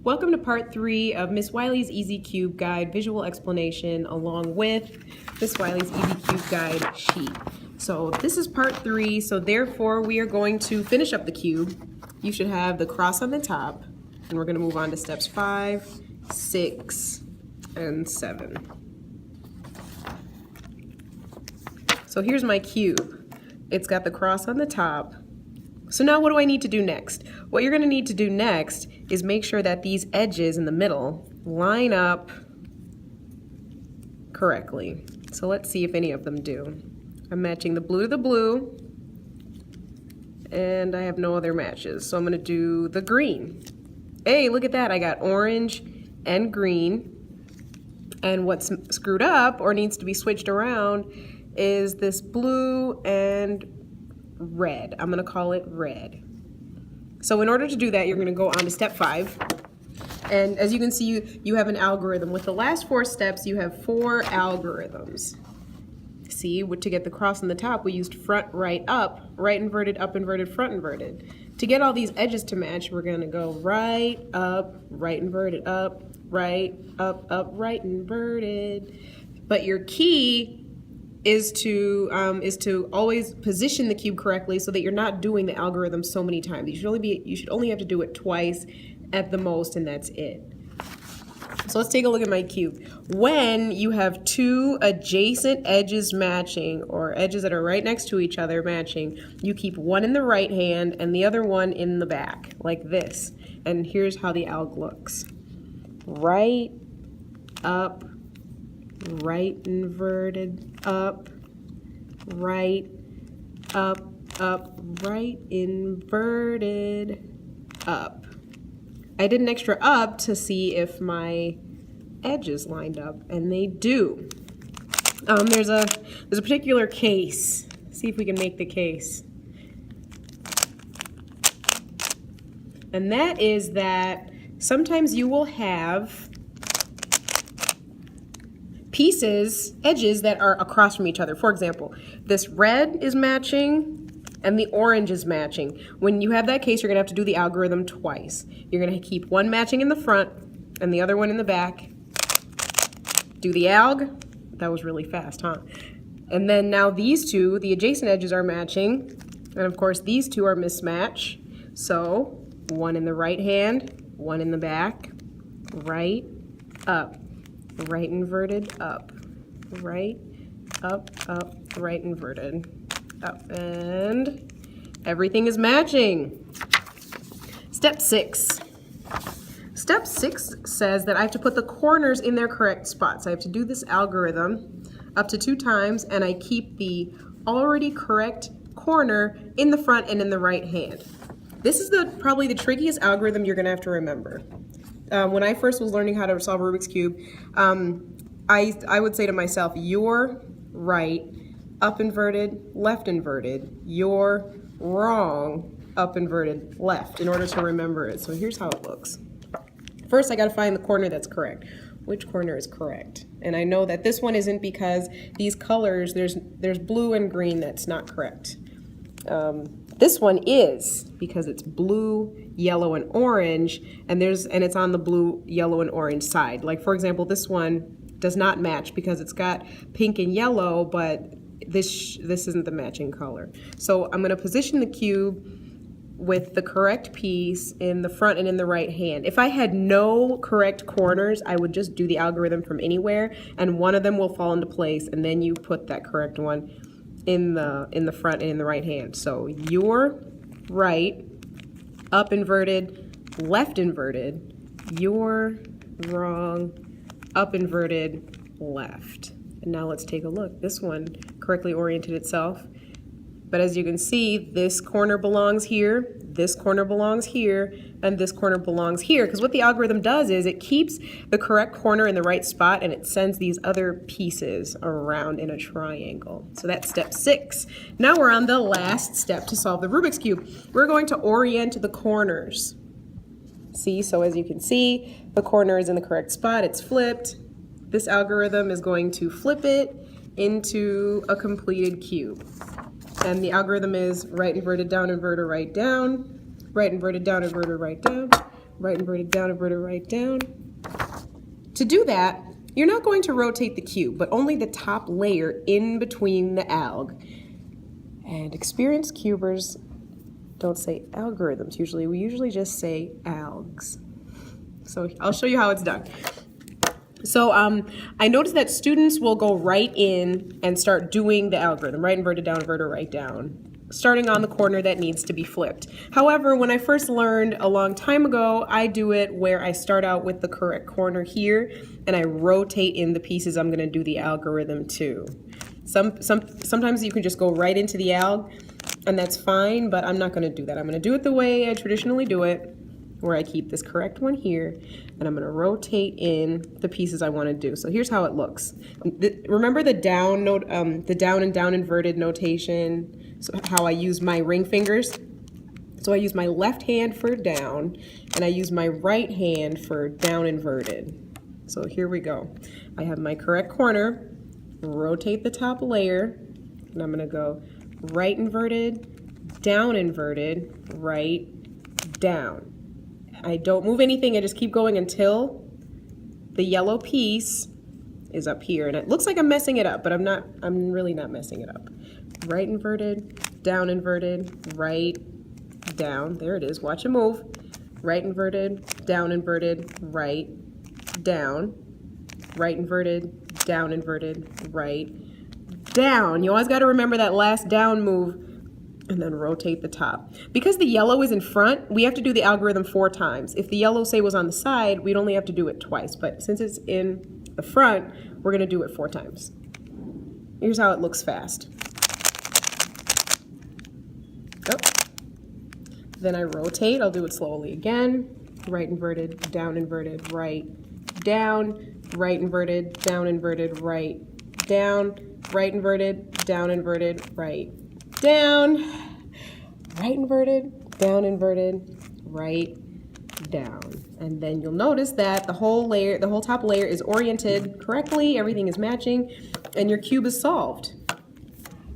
Welcome to part 3 of Miss Wiley's Easy Cube Guide visual explanation along with Miss Wiley's Easy Cube Guide sheet. So this is part 3, so therefore we are going to finish up the cube. You should have the cross on the top, and we're going to move on to steps 5, 6, and 7. So here's my cube. It's got the cross on the top. So now what do I need to do next? What you're going to need to do next is make sure that these edges in the middle line up correctly. So let's see if any of them do. I'm matching the blue to the blue, and I have no other matches. So I'm going to do the green. Hey, look at that. I got orange and green. And what's screwed up or needs to be switched around is this blue and red. I'm going to call it red. So in order to do that, you're going to go on to step 5. And as you can see, you have an algorithm. With the last 4 steps, you have 4 algorithms. See, to get the cross on the top, we used front, right, inverted, up, inverted, front, inverted. To get all these edges to match, we're going to go right, inverted, up, right, inverted. But your key is to always position the cube correctly so that you're not doing the algorithm so many times. You should only have to do it twice at the most, and that's it. So let's take a look at my cube. When you have 2 adjacent edges matching, or edges that are right next to each other matching, you keep one in the right hand and the other one in the back, like this. And here's how the alg looks. Right, up, right inverted, up, right, up, right inverted, up. I did an extra up to see if my edges lined up, and they do. There's a particular case. See if we can make the case. And that is that sometimes you will have edges that are across from each other. For example, this red is matching and the orange is matching. When you have that case, you're gonna have to do the algorithm twice. You're gonna keep one matching in the front and the other one in the back. Do the alg. That was really fast, huh? And then now these 2, the adjacent edges are matching. And of course, these 2 are mismatch. So one in the right hand, one in the back, right, up. Right inverted, up, right, up, right inverted, up, and everything is matching. Step 6. Step 6 says that I have to put the corners in their correct spots. I have to do this algorithm up to 2 times, and I keep the already correct corner in the front and in the right hand. This is probably the trickiest algorithm you're going to have to remember. When I first was learning how to solve Rubik's Cube, I would say to myself, you're right, up inverted, left inverted. You're wrong, up inverted, left, in order to remember it. So here's how it looks. First, I got to find the corner that's correct. Which corner is correct? And I know that this one isn't because these colors, there's blue and green that's not correct. This one is because it's blue, yellow, and orange, and it's on the blue, yellow, and orange side. Like for example, this one does not match because it's got pink and yellow, but this isn't the matching color. So I'm going to position the cube with the correct piece in the front and in the right hand. If I had no correct corners, I would just do the algorithm from anywhere, and one of them will fall into place, and then you put that correct one in the front and in the right hand. So you're right, up inverted, left inverted. You're wrong, up inverted, left. And now let's take a look. This one correctly oriented itself. But as you can see, this corner belongs here, this corner belongs here, and this corner belongs here. Because what the algorithm does is it keeps the correct corner in the right spot, and it sends these other pieces around in a triangle. So that's step 6. Now we're on the last step to solve the Rubik's Cube. We're going to orient the corners. See, so as you can see, the corner is in the correct spot, it's flipped. This algorithm is going to flip it into a completed cube. And the algorithm is right inverted, down inverter, right down, right inverted, down inverter, right down, right inverted, down inverted, right down. To do that, you're not going to rotate the cube, but only the top layer in between the alg. And experienced cubers don't say algorithms usually. We usually just say algs. So I'll show you how it's done. So I noticed that students will go right in and start doing the algorithm, right inverted, down inverted, right down, starting on the corner that needs to be flipped. However, when I first learned a long time ago, I do it where I start out with the correct corner here and I rotate in the pieces I'm going to do the algorithm to. Sometimes you can just go right into the alg and that's fine, but I'm not going to do that. I'm going to do it the way I traditionally do it, where I keep this correct one here, and I'm going to rotate in the pieces I want to do. So here's how it looks. Remember the down note, the down and down inverted notation, so how I use my ring fingers? So I use my left hand for down, and I use my right hand for down inverted. So here we go. I have my correct corner, rotate the top layer, and I'm going to go right inverted, right, down. I don't move anything, I just keep going until the yellow piece is up here. And it looks like I'm messing it up, but I'm really not messing it up. Right inverted, right, down. There it is, watch it move. Right inverted, right, down. Right inverted, right, down. You always got to remember that last down move. And then rotate the top. Because the yellow is in front, we have to do the algorithm 4 times. If the yellow, say, was on the side, we'd only have to do it twice. But since it's in the front, we're going to do it 4 times. Here's how it looks fast. Oh. Then I rotate. I'll do it slowly again. Right inverted, right, down, right inverted, right, down, right inverted, right, down, right inverted, right, down. And then you'll notice that the whole layer, the whole top layer is oriented correctly, everything is matching, and your cube is solved.